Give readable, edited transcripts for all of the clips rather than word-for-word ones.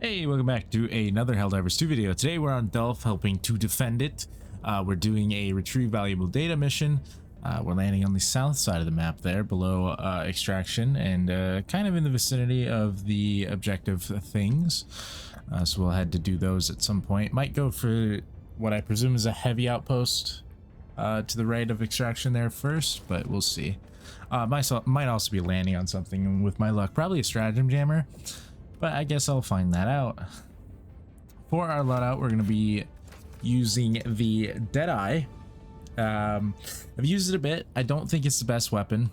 Hey, welcome back to another Helldivers 2 video. Today we're on Delph helping to defend it. We're doing a retrieve valuable data mission. We're landing on the south side of the map there below extraction and kind of in the vicinity of the objective things. So we'll head to do those at some point. Might go for what I presume is a heavy outpost to the right of extraction there first, but we'll see. Might also be landing on something with my luck, probably a stratagem jammer. But I guess I'll find that out. For our loadout, we're going to be using the Deadeye. I've used it a bit. I don't think it's the best weapon.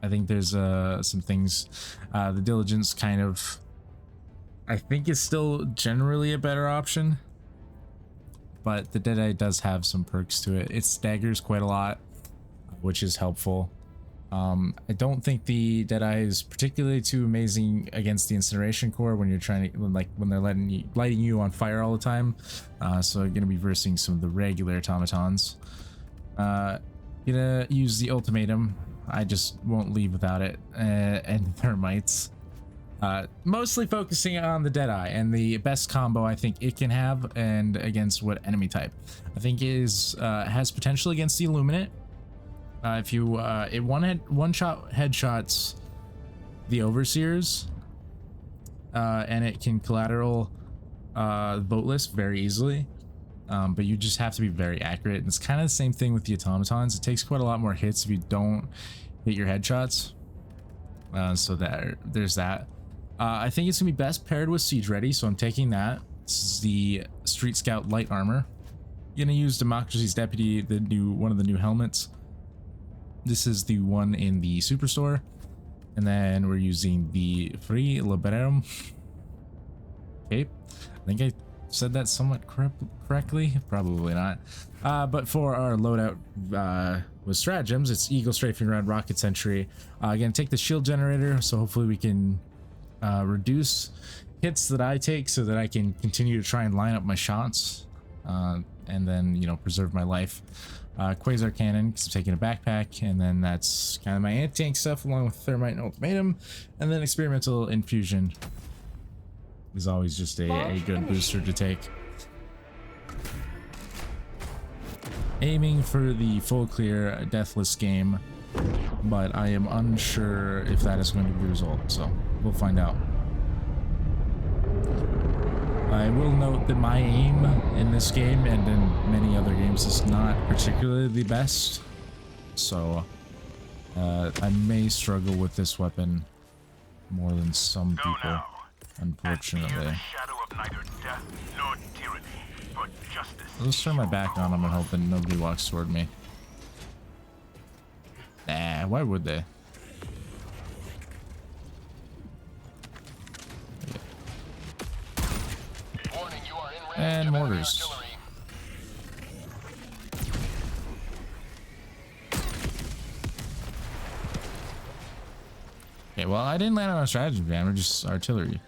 I think there's some things. The Diligence kind of, I think, is still generally a better option. But the Deadeye does have some perks to it. It staggers quite a lot, which is helpful. I don't think the Deadeye is particularly too amazing against the incineration core when you're trying to, when they're lighting you on fire all the time. So I'm gonna be versing some of the regular automatons. Gonna use the Ultimatum. I just won't leave without it, and Thermites. Mostly focusing on the Deadeye and the best combo I think it can have, and against what enemy type. I think it is has potential against the Illuminate. If you it one-shot headshots the Overseers, and it can collateral boatless very easily, but you just have to be very accurate. And it's kind of the same thing with the automatons. It takes quite a lot more hits if you don't hit your headshots. So there's that. I think it's gonna be best paired with Siege Ready, so I'm taking that. This is the Street Scout light armor. Gonna use Democracy's Deputy, one of the new helmets. This is the one in the Superstore, and then we're using the Free Liberum cape. I think I said that somewhat correctly, probably not. But for our loadout with stratagems, it's Eagle, Strafing Run, Rocket Sentry. Again, take the shield generator, so hopefully we can reduce hits that I take, so that I can continue to try and line up my shots, and then preserve my life. Quasar Cannon, because I'm taking a backpack, and then that's kind of my anti-tank stuff along with Thermite and Ultimatum, and then Experimental Infusion is always just a good booster to take. Aiming for the full clear deathless game, but I am unsure if that is going to be the result, so we'll find out. I will note that my aim in this game and in many other games is not particularly the best, so I may struggle with this weapon more than some people, unfortunately. I'll just turn my back on them and hope that nobody walks toward me. Nah, why would they? And mortars. Okay, well, I didn't land on a stratagem jammer, just artillery,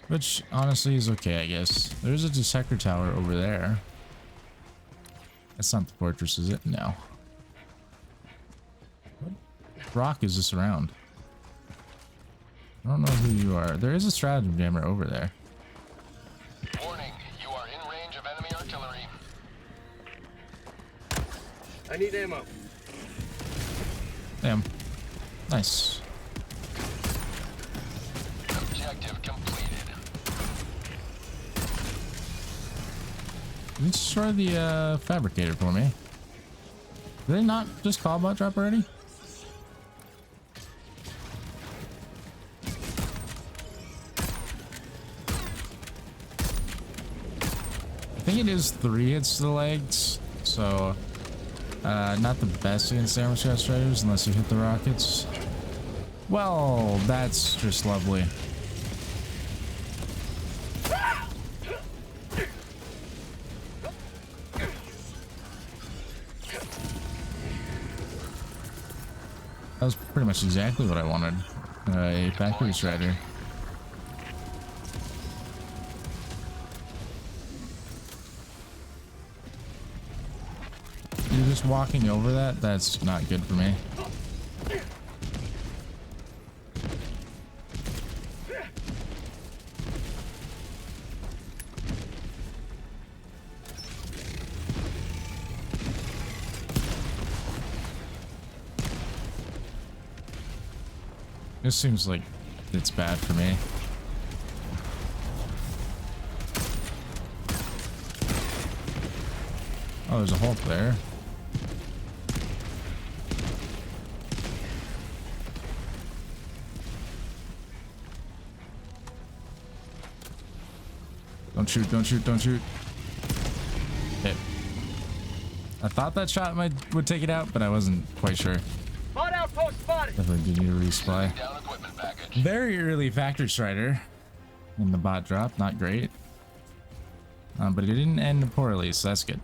which honestly is okay, I guess. There's a detector tower over there. That's not the fortress, is it? No. What rock is this around? I don't know who you are. There is a stratagem jammer over there. Warning, you are in range of enemy artillery. I need ammo. Damn. Nice. Objective completed. Can you destroy the fabricator for me? Did they not just call bot drop already? I think it is 3 hits to the legs, so not the best against armor shot striders unless you hit the rockets. Well, that's just lovely. That was pretty much exactly what I wanted. A factory strider. You're just walking over that? That's not good for me. This seems like it's bad for me. Oh, there's a Hulk there. Don't shoot, don't shoot, don't shoot. Hit. I thought that shot would take it out, but I wasn't quite sure. Bot outpost spotted. Definitely do need a resupply. Down equipment package. Very early factory strider in the bot drop, not great. But it didn't end poorly, so that's good.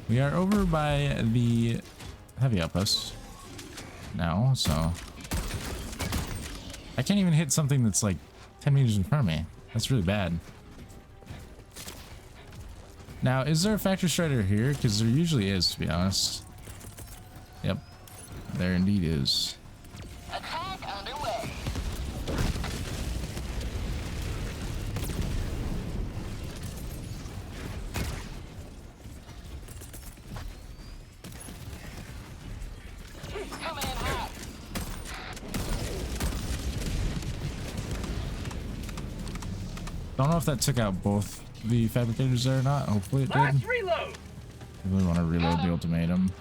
We are over by the heavy outpost now, so I can't even hit something that's like 10 meters in front of me. That's really bad. Now, is there a factory strider here? Because there usually is, to be honest. Yep, there indeed is. Attack underway. Coming in hot. Don't know if that took out both the fabricators there or not. Hopefully it did. Last reload. I really want to reload the ultimatum.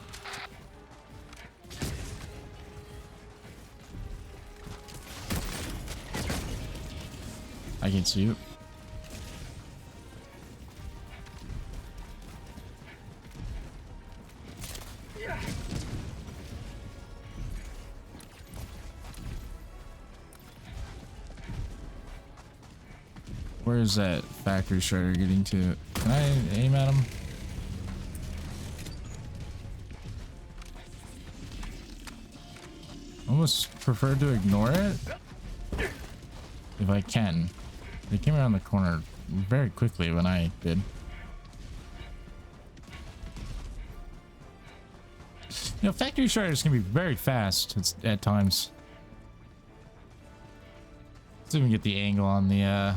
I can see you. Where is that factory strider getting to? Can I aim at him? Almost prefer to ignore it if I can. They came around the corner very quickly when I did. You know, factory striders can be very fast at times. Let's even get the angle on the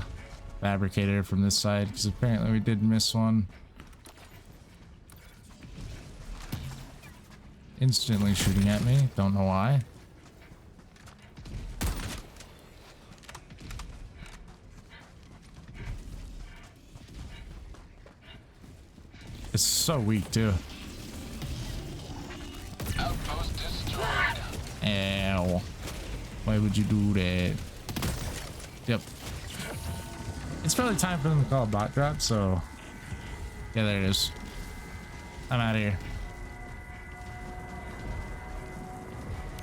fabricator from this side, because apparently we did miss one. Instantly shooting at me, don't know why. It's so weak too. Outpost destroyed. Ow. Why would you do that? Yep. It's probably time for them to call a bot drop, so yeah, there it is. I'm out of here.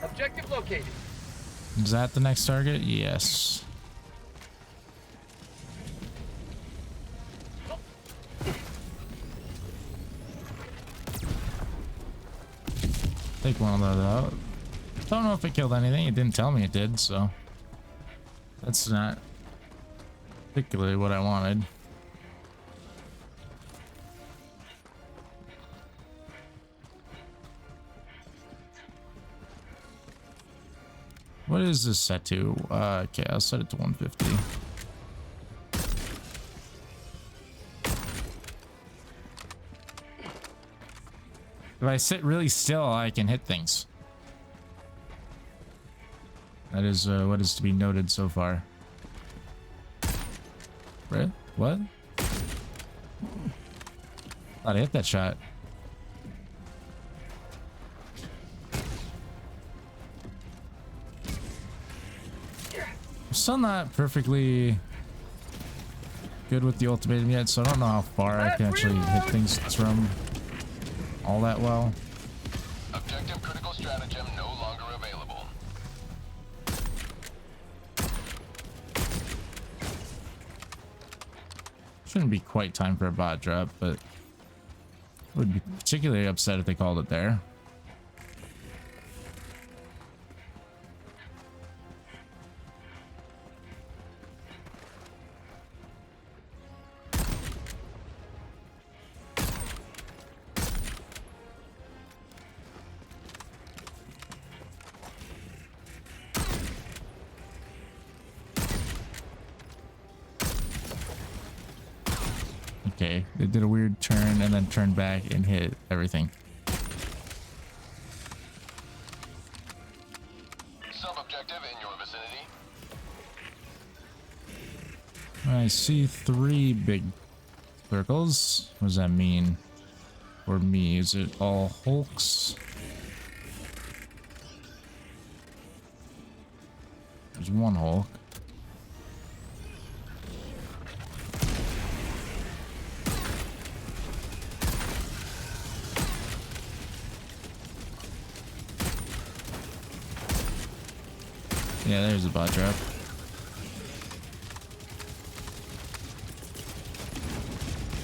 Objective located. Is that the next target? Yes. Take one of those out. Don't know if it killed anything. It didn't tell me it did, so that's not particularly what I wanted. What is this set to? Okay, I'll set it to 150. If I sit really still, I can hit things. That is what is to be noted so far. Right? What? Thought I hit that shot. I'm still not perfectly good with the ultimatum yet, so I don't know how far I can actually hit things from all that well. Objective critical stratagem no longer available. Shouldn't be quite time for a bot drop, but would be particularly upset if they called it there. Okay, it did a weird turn and then turned back and hit everything. I see 3 big circles. What does that mean for me? Is it all hulks? There's 1 hulk. Yeah, there's a bot drop.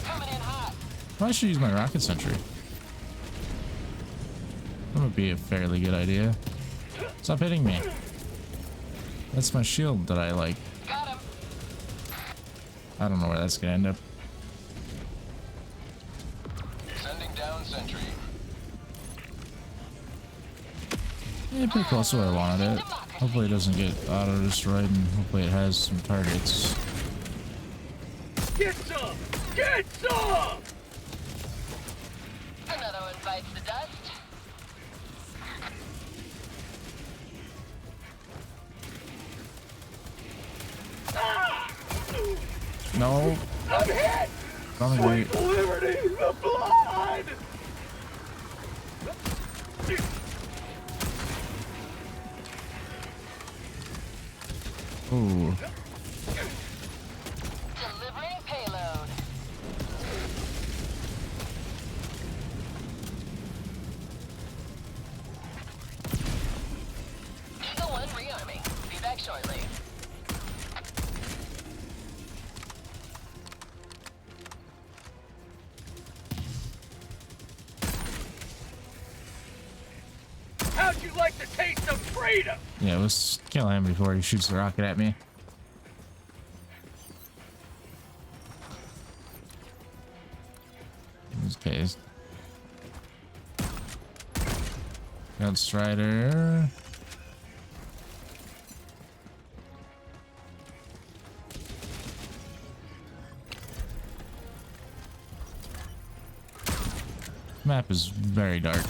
Coming in hot. I should use my rocket sentry. That would be a fairly good idea. Stop hitting me. That's my shield that I like. Got him. I don't know where that's gonna end up. Sending down Sentry. Yeah, pretty close to where I wanted it. Hopefully it doesn't get auto-destroyed, and hopefully it has some targets. Get some! Get some! Another one bites the dust. No. I'm hit! Don't agree. Sweet liberty, the blood! Ooh. Delivering payload. Eagle 1 rearming. Be back shortly. How'd you like the taste of freedom? Yeah, let's kill him before he shoots the rocket at me. Okay. Got Strider. Map is very dark.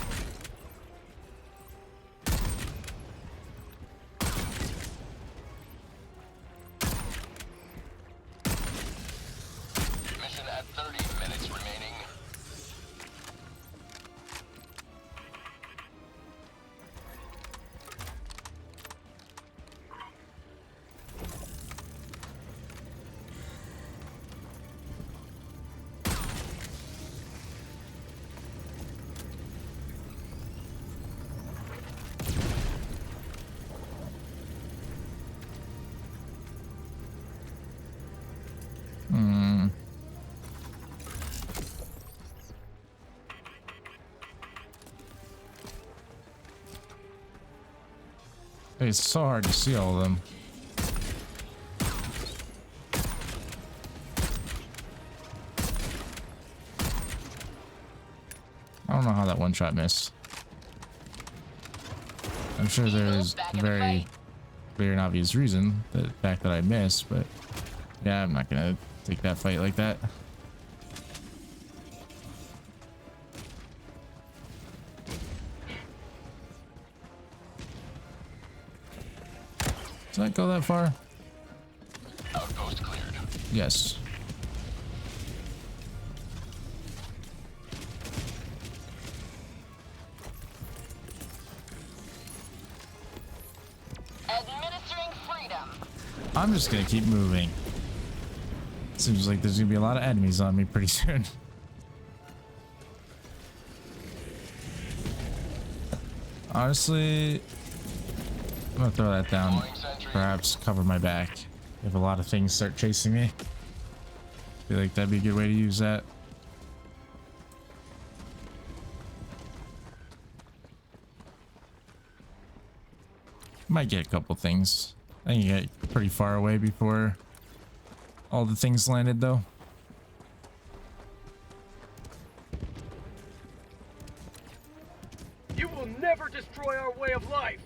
Mission at 30 minutes remaining. It's so hard to see all of them. I don't know how that one shot missed. I'm sure there is a very clear and obvious reason, the fact that I missed, but yeah, I'm not gonna take that fight like that. Does that go that far? Outpost cleared. Yes. Administering freedom. I'm just gonna keep moving. Seems like there's gonna be a lot of enemies on me pretty soon. Honestly, I'm gonna throw that down. Perhaps cover my back if a lot of things start chasing me. Feel like that'd be a good way to use that. Might get a couple things. I think you get pretty far away before all the things landed, though. You will never destroy our way of life!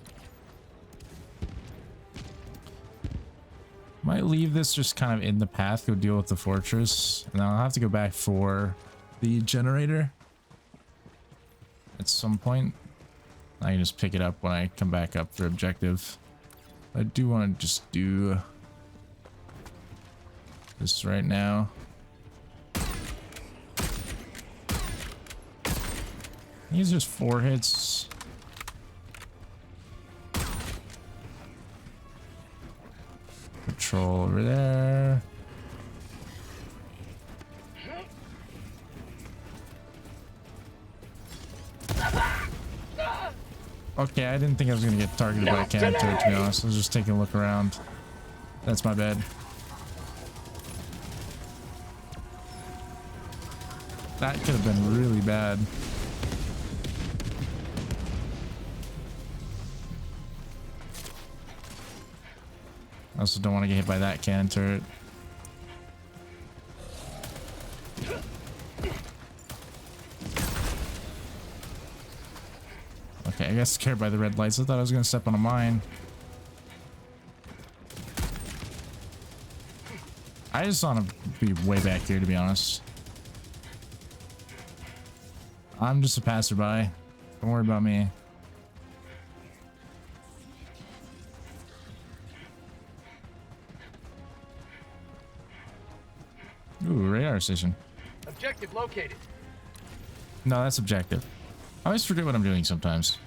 Might leave this just kind of in the path, go deal with the fortress, and then I'll have to go back for the generator at some point. I can just pick it up when I come back up for objective. I do want to just do this right now. These just 4 hits. Patrol over there. Okay, I didn't think I was gonna get targeted by a cannon turret, to be honest. I was just taking a look around. That's my bad. That could have been really bad. I also don't want to get hit by that cannon turret. Okay, I guess scared by the red lights. I thought I was gonna step on a mine. I just want to be way back here, to be honest. I'm just a passerby. Don't worry about me. Ooh, radar station. Objective located. No, that's objective. I always forget what I'm doing sometimes.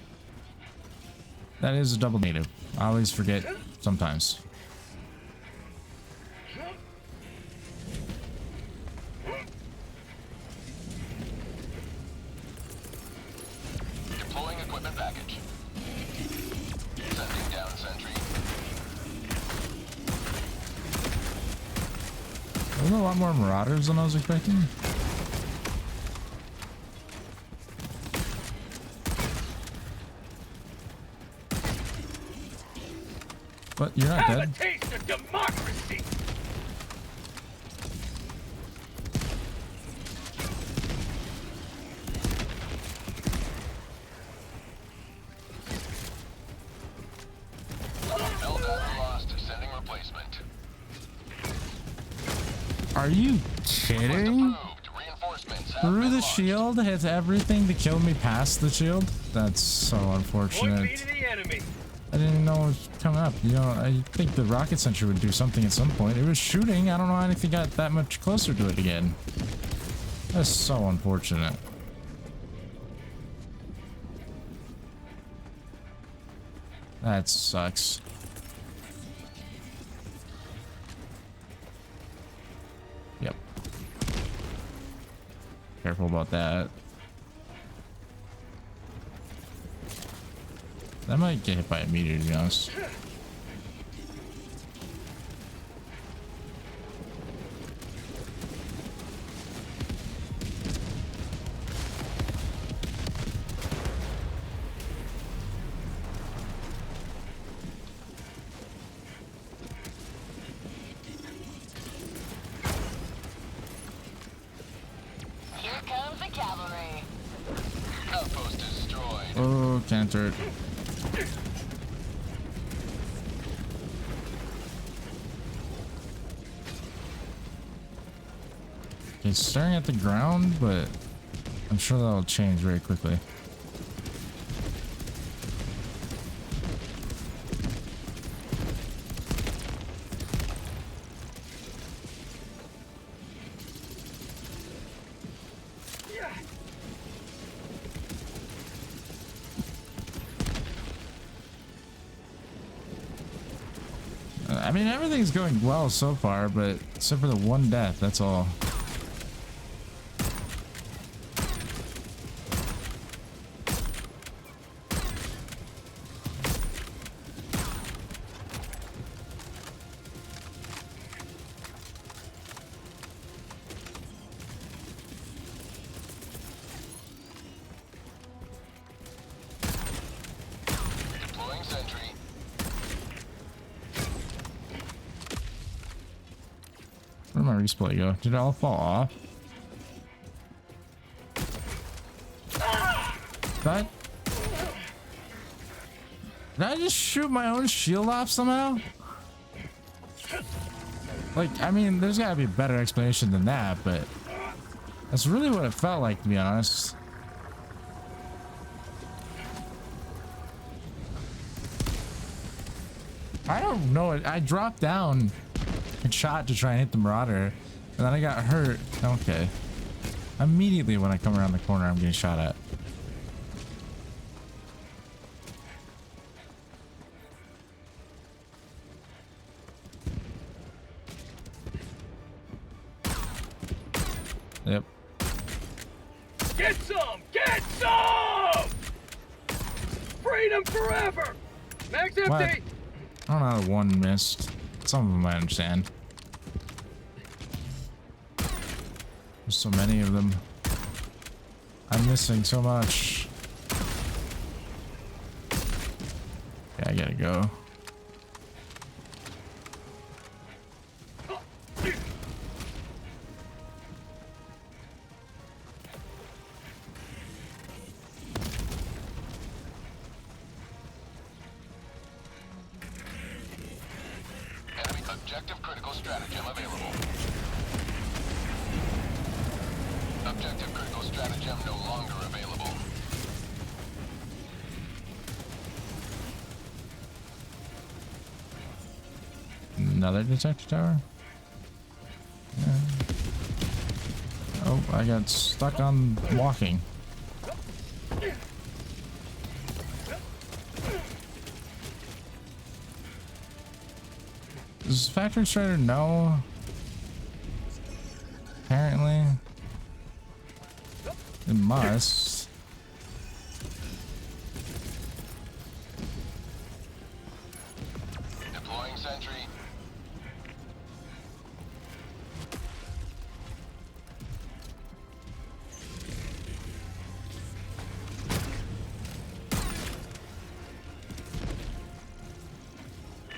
That is a double native. I always forget sometimes. Deploying equipment package. Sending down Sentry. There's a lot more marauders than I was expecting. But you're not Have dead. a taste of democracy. Helldivers lost. Sending replacement. Are you kidding? Approved. Reinforcements have Through been the launched. shield hits everything to kill me past the shield? That's so Point me unfortunate. to the enemy. I didn't even know it was coming up. You know, I think the rocket sentry would do something at some point. It was shooting. I don't know how anything got that much closer to it again. That's so unfortunate. That sucks. Yep. Careful about that. That might get hit by a meteor, to be honest. Here comes the cavalry. Outpost destroyed. Oh, cannon turret. It's staring at the ground, but I'm sure that'll change very quickly. I mean, everything's going well so far, but except for the one death, that's all. Deploying Sentry. Where'd my resplay go? Did it all fall off? Did I just shoot my own shield off somehow? Like, I mean, there's gotta be a better explanation than that, but that's really what it felt like, to be honest. I don't know. I dropped down second shot to try and hit the Marauder, and then I got hurt. Okay. Immediately when I come around the corner, I'm getting shot at. Yep. Get some! Get some! Freedom forever! Max empty! What? I don't know how one missed. Some of them I understand. There's so many of them. I'm missing so much. Yeah, I gotta go. Enemy objective critical stratagem available. Objective critical stratagem no longer available. Another detector tower? Yeah. Oh, I got stuck on walking. Does Factory Strider know? Apparently. It must. Deploying sentry.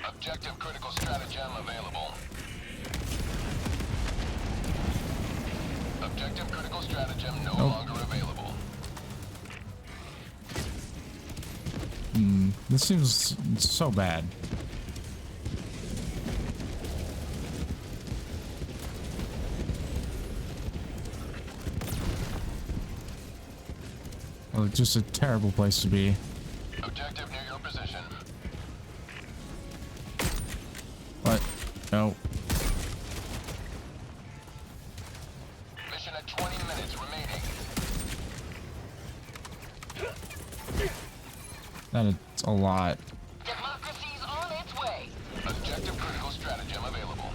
Objective critical stratagem available. Objective critical stratagem no longer available. This seems so bad. Well, it's just a terrible place to be. Objective near your position. What? No. Mission at 20 minutes remaining. That is a lot. Democracy's on its way. Objective critical stratagem available.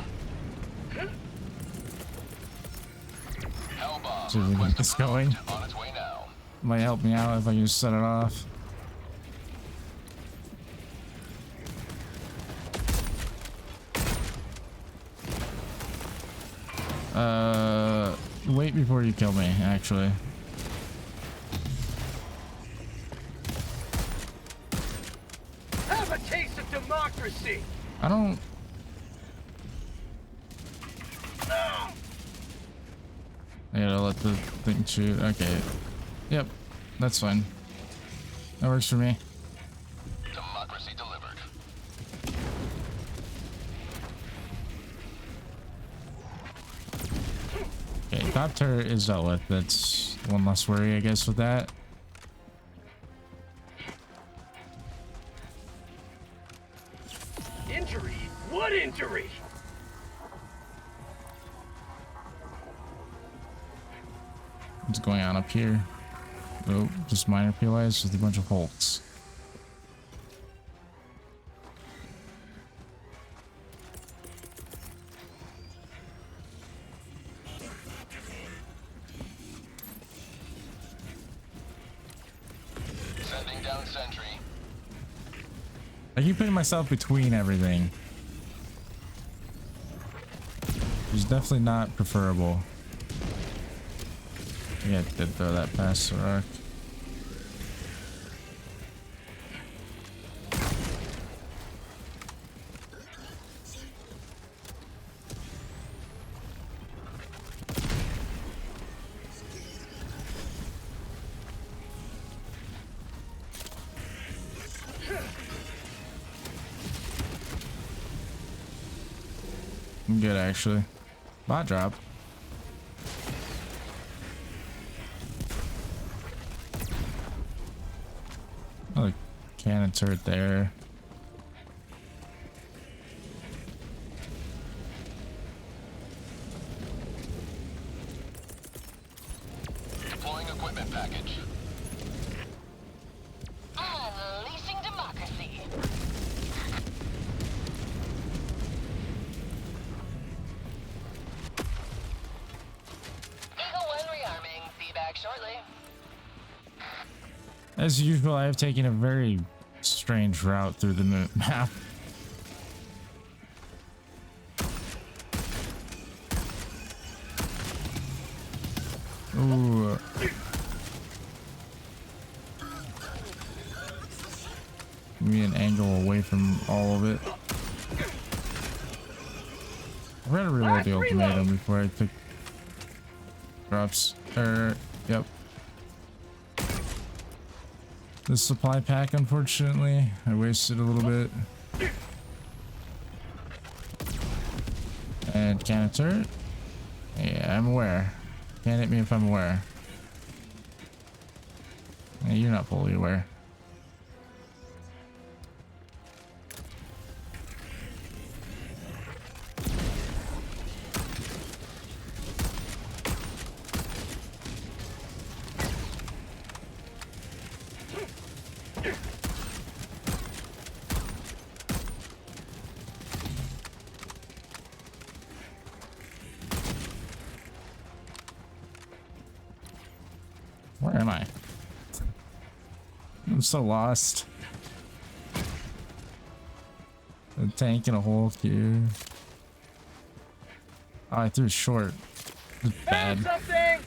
Hellbomb. See if we can get this going. On its way now. Might help me out if I can just set it off. Wait before you kill me, actually. Have a taste of democracy! I don't... I gotta let the thing shoot. Okay. Yep. That's fine. That works for me. Democracy delivered. Okay, top turret is dealt with. That's one less worry, I guess, with that. Injury? What injury? What's going on up here? Oh, just minor POIs with a bunch of Hulks. Sending down sentry. I keep putting myself between everything. It's definitely not preferable. Yeah, did throw that past the rock. I'm good, actually. Bot drop. Another cannon turret there. equipment package. Unleashing democracy. Eagle 1 rearming. Be back shortly. As usual, I have taken a very strange route through the map. Ooh. Give me an angle away from all of it. I'm gonna reload the ultimatum before I pick drops. Yep. The supply pack, unfortunately, I wasted a little bit. And cannon turret. Yeah, I'm aware. Can't hit me if I'm aware. Yeah, you're not fully aware. Where am I? I'm so lost. A tank in a hole here. Oh, I threw it short. It's bad. Something!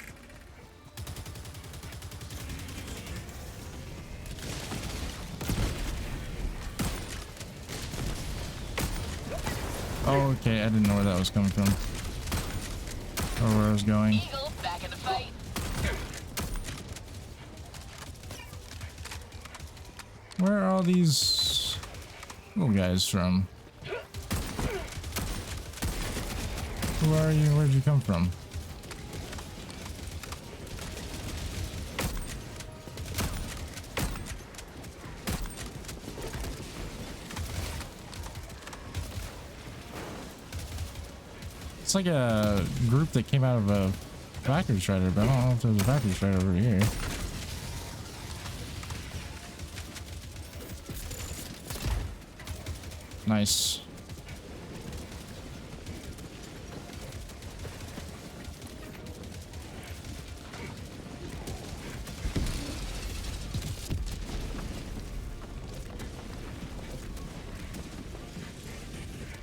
Oh, okay. I didn't know where that was coming from. Or where I was going. Eagle back in the fight. Where are all these little guys from? Who are you? Where'd you come from? It's like a group that came out of a factory strider, but I don't know if there's a factory strider over here. Nice.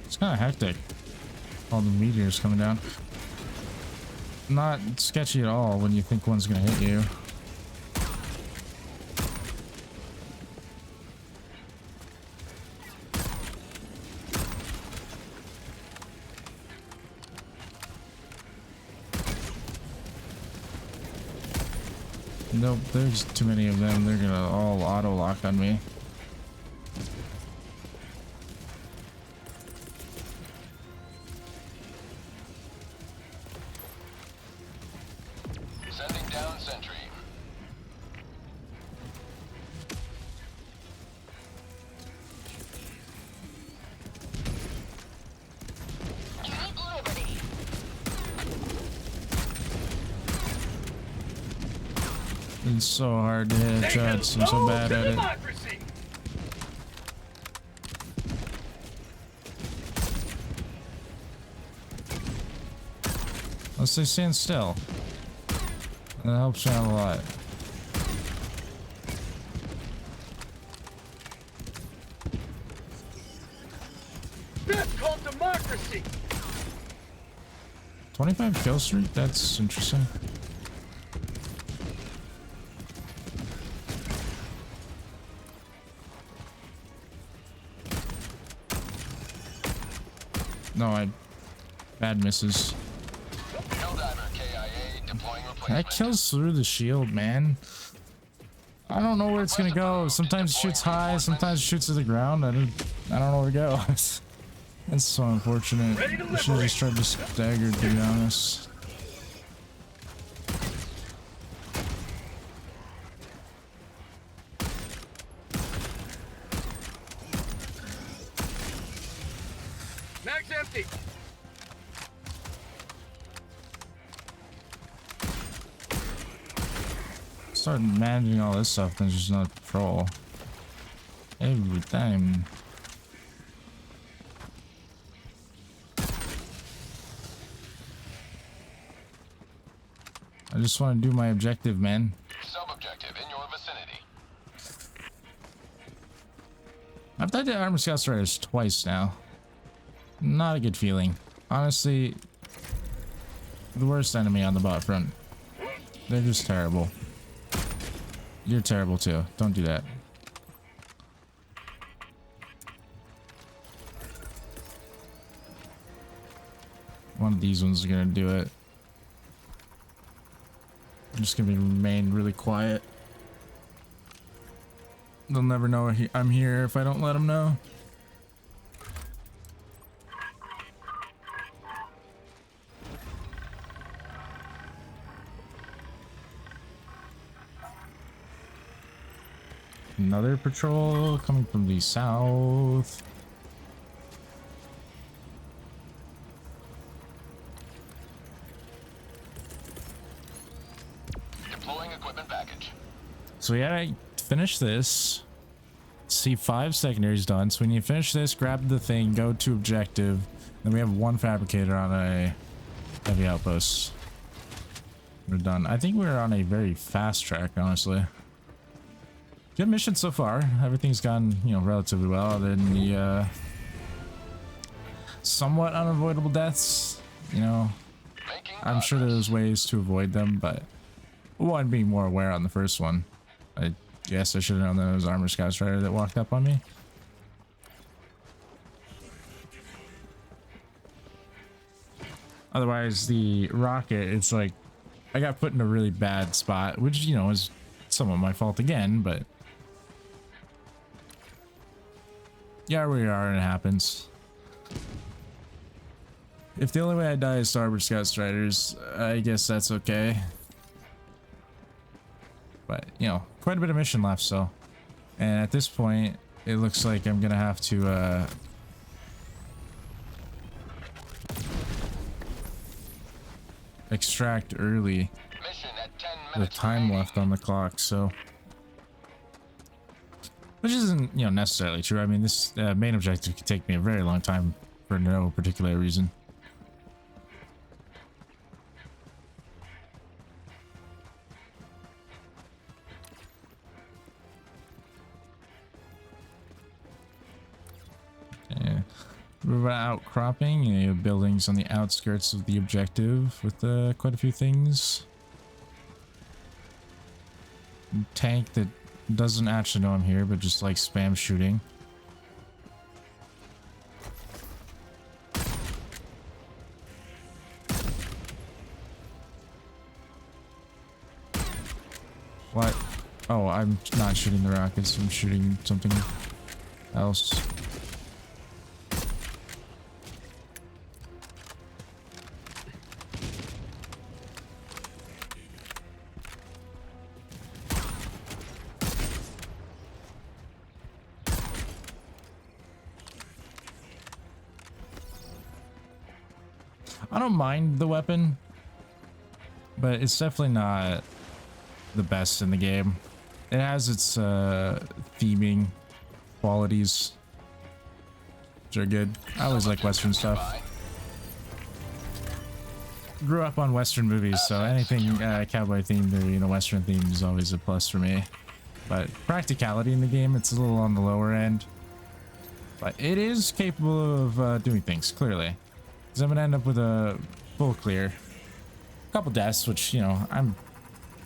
It's kind of hectic. All the meteors coming down. Not sketchy at all when you think one's gonna hit you. Nope, there's too many of them. They're gonna all auto lock on me. Sending down Sentry. Unit Liberty. It's so hard to hit shots. I'm so bad at it. Democracy! Unless they stand still. That helps me out a lot. That's called democracy! 25 kill streak? That's interesting. No, bad misses. Helldiver KIA deploying replacement. That kills through the shield, man. I don't know where it's gonna go. Sometimes it shoots high, sometimes it shoots to the ground. I don't know where to go. That's so unfortunate. I should have just tried to stagger, to be honest. Mag's empty! start managing all this stuff, then just not patrol every time. I just want to do my objective, man. Sub-objective in your vicinity. I've died to Armored Scout Striders twice now. Not a good feeling. Honestly, the worst enemy on the bot front. They're just terrible. You're terrible too. Don't do that. One of these ones are gonna do it. I'm just gonna remain really quiet. They'll never know I'm here if I don't let them know. Another patrol coming from the south. Deploying equipment package. So we gotta finish this. See 5 secondaries done. So when you finish this, grab the thing, go to objective. Then we have 1 fabricator on a heavy outpost. We're done. I think we're on a very fast track, honestly. Good mission so far. Everything's gone, you know, relatively well, other than the somewhat unavoidable deaths. You know, I'm sure there's ways to avoid them, but one being more aware on the first one. I guess I should have known that it was Armored Scout Strider that walked up on me. Otherwise, the rocket, it's like I got put in a really bad spot, which, you know, is somewhat my fault again, but yeah, we are, and it happens. If the only way I die is Armored Scout Striders, I guess that's okay. But, you know, quite a bit of mission left, so. And at this point, it looks like I'm gonna have to, extract early. Mission at 10 The minutes. time remaining. left on the clock, so. Which isn't, you know, necessarily true. I mean, this main objective could take me a very long time for no particular reason. Yeah. We're outcropping, you know, buildings on the outskirts of the objective with quite a few things. Tank that doesn't actually know I'm here, but just like spam shooting. What? Oh, I'm not shooting the rockets, I'm shooting something else. I don't mind the weapon, but it's definitely not the best in the game. It has its theming qualities, which are good. I always like Western stuff. Grew up on Western movies, so anything cowboy themed or, you know, Western themed is always a plus for me. But practicality in the game, it's a little on the lower end. But it is capable of doing things, clearly. Because I'm going to end up with a full clear. A couple deaths, which, you know, I'm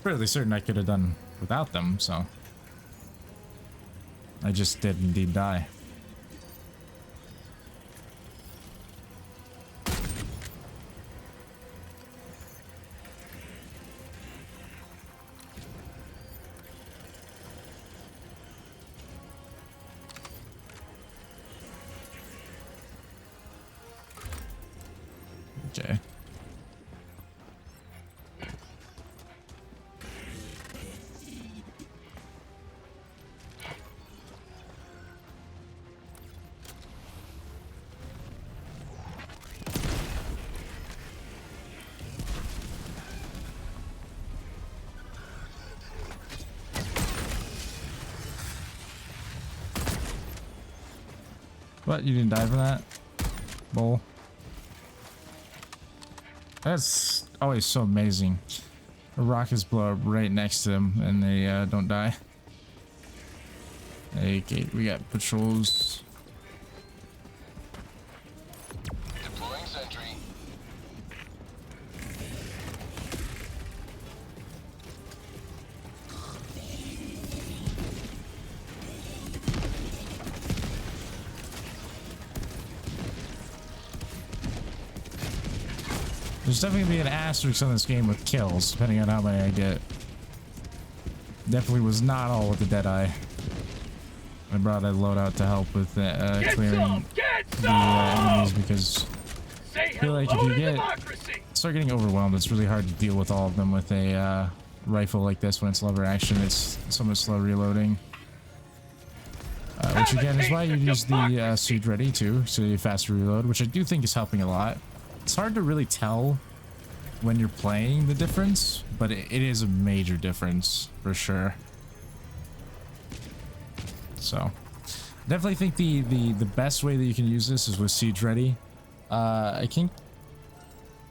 fairly certain I could have done without them, so. I just did indeed die. Okay. What? You didn't die from that? Bull. That's always so amazing. The rockets blow up right next to them and they don't die. Okay, we got patrols. Deploying Sentry. There's definitely gonna be an asterisk on this game with kills, depending on how many I get. Definitely was not all with the Deadeye. I brought a loadout to help with clearing the enemies because I feel like if you start getting overwhelmed, it's really hard to deal with all of them with a rifle like this when it's lever action. It's somewhat slow reloading. Which again is why you use the Siege Ready too, so you faster reload, which I do think is helping a lot. It's hard to really tell when you're playing the difference, but it is a major difference for sure. So definitely think the best way that you can use this is with Siege Ready. I think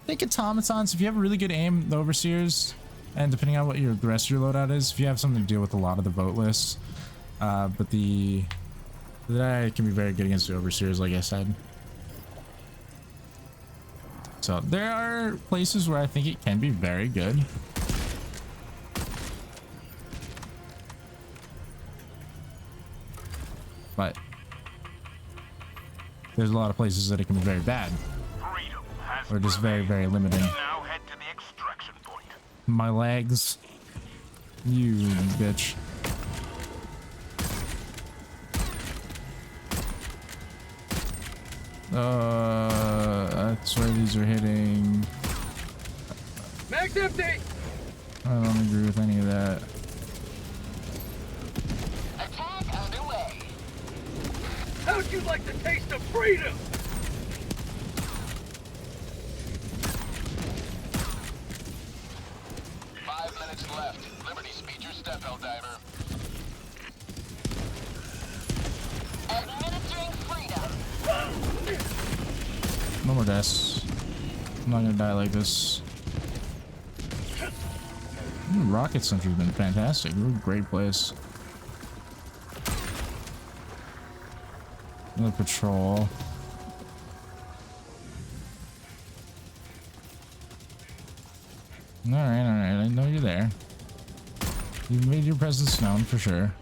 automatons, if you have a really good aim, the overseers, and depending on what the rest of your loadout is, if you have something to deal with a lot of the vote lists, but that can be very good against the overseers, like I said. So there are places where I think it can be very good. But there's a lot of places that it can be very bad. Or just very, very limiting. Now head to the extraction point. My legs. You bitch. That's where these are hitting. Mag's empty! I don't agree with any of that. Attack underway. How'd you like the taste of freedom? Minutes left. Liberty speed your step, Helldiver. Administering freedom. No more deaths. I'm not gonna die like this. Rocket Sentry's been fantastic. We're in a great place. Another patrol. Alright, I know you're there. You made your presence known for sure.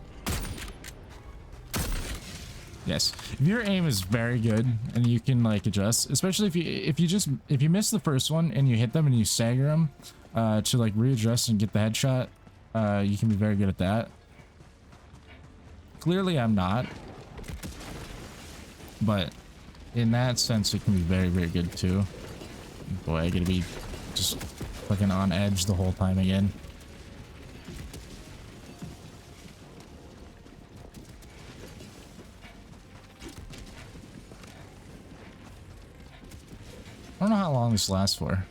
Yes, if your aim is very good and you can like adjust, especially if you miss the first one and you hit them and you stagger them to like readjust and get the headshot, you can be very good at that. Clearly I'm not, but in that sense it can be very, very good too. Boy, I gotta be just fucking on edge the whole time again. I don't know how long this lasts for.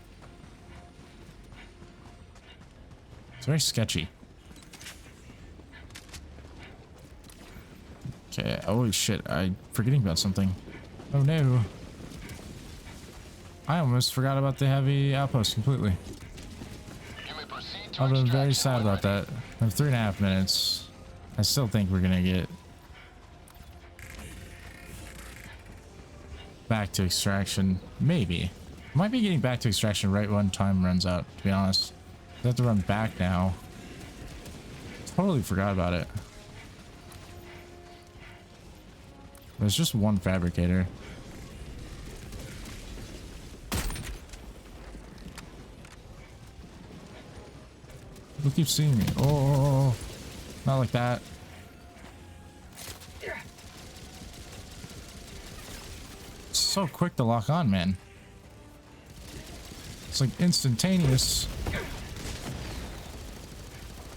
It's very sketchy. Okay, oh shit, I'm forgetting about something. Oh no. I almost forgot about the heavy outpost completely. You may proceed to I've been very extraction sad when about that. I have 3.5 minutes. I still think we're gonna get back to extraction. Maybe. Might be getting back to extraction right when time runs out, to be honest. I have to run back now. Totally forgot about it. There's just one fabricator. Who keeps seeing me? Oh, not like that. It's so quick to lock on, man. It's like instantaneous.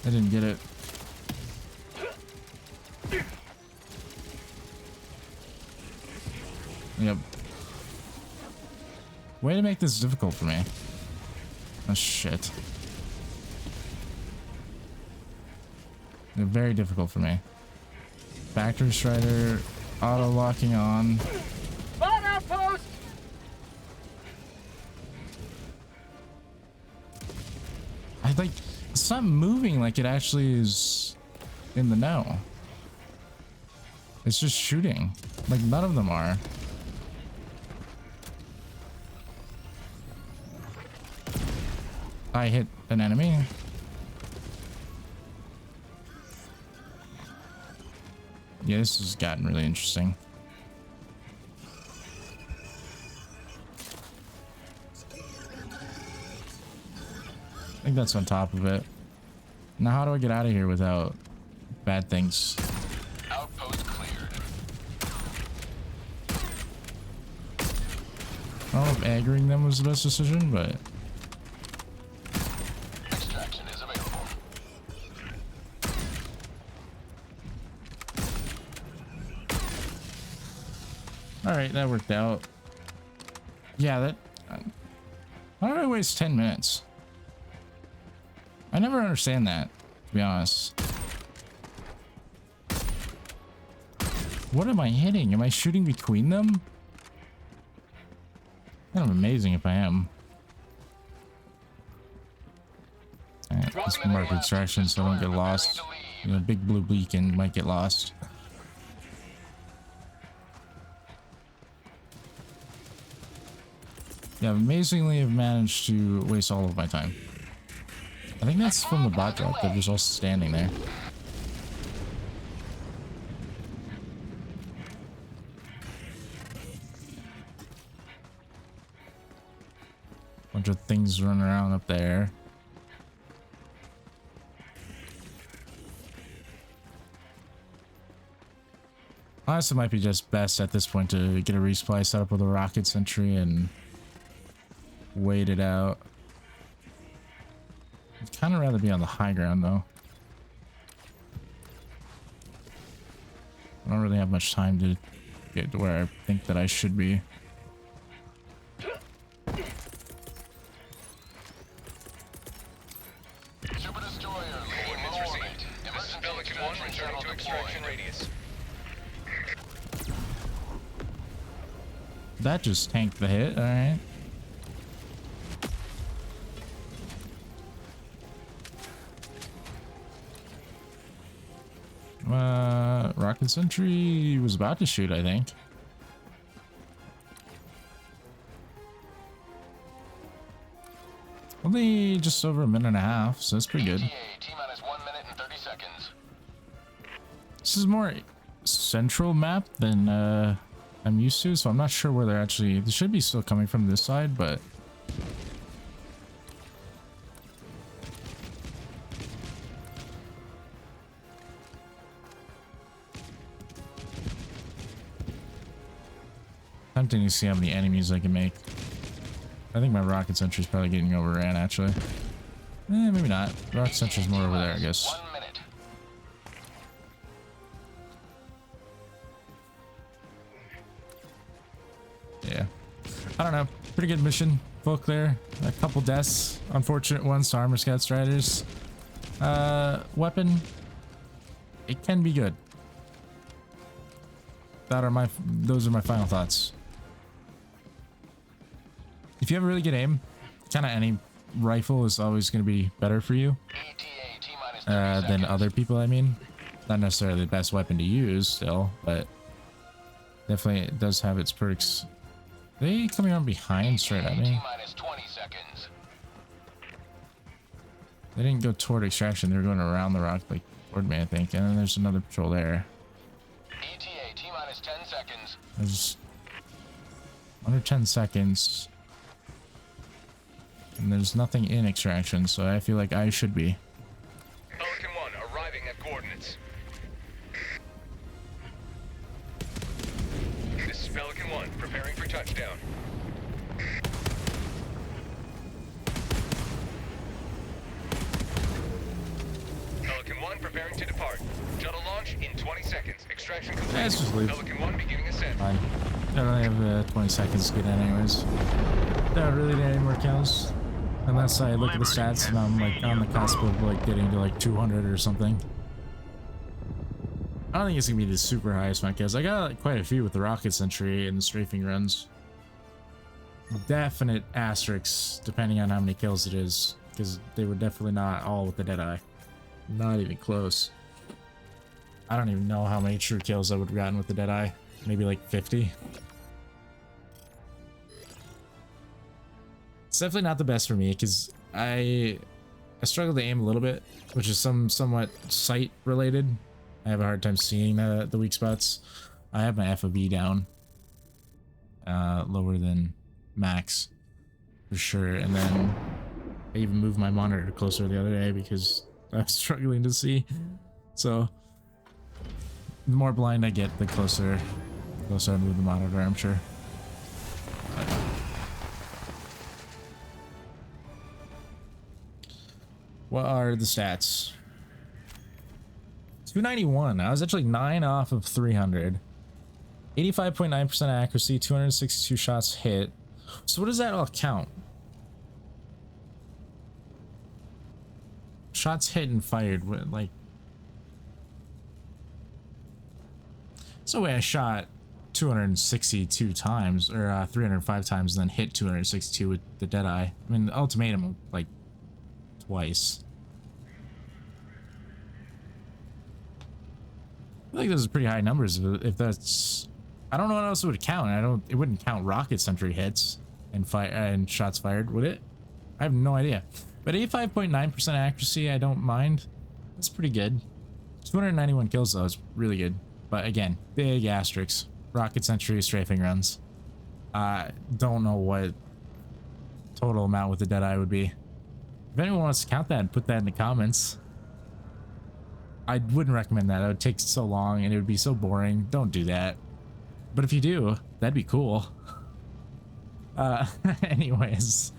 I didn't get it. Yep. Way to make this difficult for me. Oh shit. They're very difficult for me. Factory Strider. Auto locking on. Spot outpost! I like it's not moving like it actually is in the know. It's just shooting. Like none of them are. I hit an enemy. Yeah, this has gotten really interesting. I think that's on top of it. Now how do I get out of here without bad things? Outpost cleared. I don't know if aggroing them was the best decision, but Extraction is available. all right, that worked out. Yeah, that. Why did I waste 10 minutes? I never understand that, to be honest. What am I hitting? Am I shooting between them? Kind of amazing if I am. Alright, let's mark extraction so I don't get lost. You know, big blue beacon might get lost. Yeah, amazingly I've managed to waste all of my time. I think that's from the bot drop. They're just all standing there. Bunch of things running around up there. Honestly, it might be just best at this point to get a resupply set up with a rocket sentry and wait it out. I'd kind of rather be on the high ground though. I don't really have much time to get to where I think that I should be. Super destroyer leading in orbit. Emergency extraction shuttle deployed. That just tanked the hit, alright. Rocket Sentry was about to shoot, I think. Only just over a minute and a half, so that's pretty good. T-minus 1 minute and 30 seconds. This is more central map than I'm used to, so I'm not sure where they're actually. They should be still coming from this side, but tempting to see how many enemies I can make. I think my rocket sentry is probably getting overran actually. Maybe not. Rocket sentry is more over there, I guess. 1 minute. Yeah. I don't know. Pretty good mission. Full clear. A couple deaths. Unfortunate ones to Armor Scout Striders. Weapon. It can be good. Those are my final thoughts. If you have a really good aim, kind of any rifle is always going to be better for you than other people. I mean, not necessarily the best weapon to use still, but definitely it does have its perks. Are they coming on behind straight at me? They didn't go toward extraction. They were going around the rock, like toward me, I think. And then there's another patrol there. ETA T-minus 10 seconds. There's under 10 seconds. And there's nothing in extraction, so I feel like I should be. Pelican 1 arriving at coordinates. This is Pelican 1 preparing for touchdown. Pelican 1 preparing to depart. Shuttle launch in 20 seconds. Extraction complete. Yeah, let's just leave. Pelican 1 beginning ascent. Fine. I only have 20 seconds to get in anyways. Don't really need any more kills. Unless I look at the stats and I'm like on the cusp of like getting to like 200 or something. I don't think it's gonna be the super highest amount of kills. I got like, quite a few with the rocket sentry and the strafing runs. Definite asterisks depending on how many kills it is, because they were definitely not all with the Deadeye. Not even close. I don't even know how many true kills I would have gotten with the Deadeye. Maybe like 50. It's definitely not the best for me because I struggle to aim a little bit, which is somewhat sight related. I have a hard time seeing the weak spots. I have my FOV down lower than max for sure, and then I even moved my monitor closer the other day because I was struggling to see. So the more blind I get, the closer I move the monitor, I'm sure. What are the stats? 291. I was actually 9 off of 300. 85.9% accuracy, 262 shots hit. So what does that all count? Shots hit and fired, like... There's no way I shot 262 times, or 305 times, and then hit 262 with the Deadeye. I mean, the Ultimatum, like, twice. I think those are pretty high numbers. If that's, I don't know what else it would count. It wouldn't count rocket sentry hits and and shots fired, would it? I have no idea. But 85.9% accuracy, I don't mind. That's pretty good. 291 kills though is really good. But again, big asterisks. Rocket sentry, strafing runs. Don't know what total amount with the Deadeye would be. If anyone wants to count that, put that in the comments. I wouldn't recommend that. It would take so long and it would be so boring. Don't do that. But if you do, that'd be cool. Anyways,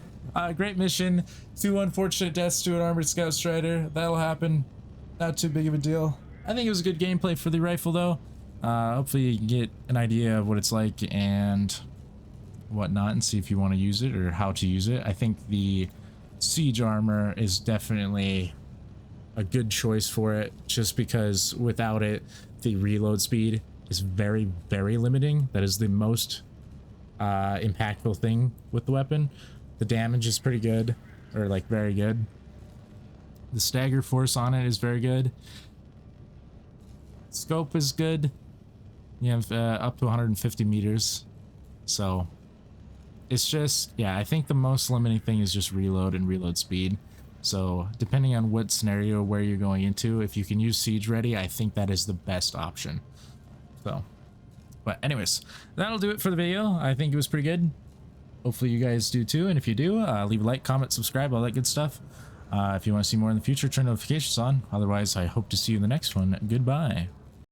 great mission. 2 unfortunate deaths to an armored scout strider. That'll happen. Not too big of a deal. I think it was a good gameplay for the rifle though. Hopefully you can get an idea of what it's like and whatnot and see if you want to use it or how to use it. I think the siege armor is definitely a good choice for it, just because without it the reload speed is very, very limiting. That is the most impactful thing with the weapon. The damage is pretty good, or like very good. The stagger force on it is very good. Scope is good. You have up to 150 meters, so it's just, yeah, I think the most limiting thing is just reload and reload speed. So depending on what scenario where you're going into, if you can use siege ready, I think that is the best option. So, but anyways, that'll do it for the video. I think it was pretty good. Hopefully you guys do too, and if you do, leave a like, comment, subscribe, all that good stuff. If you want to see more in the future, turn notifications on. Otherwise, I hope to see you in the next one. Goodbye.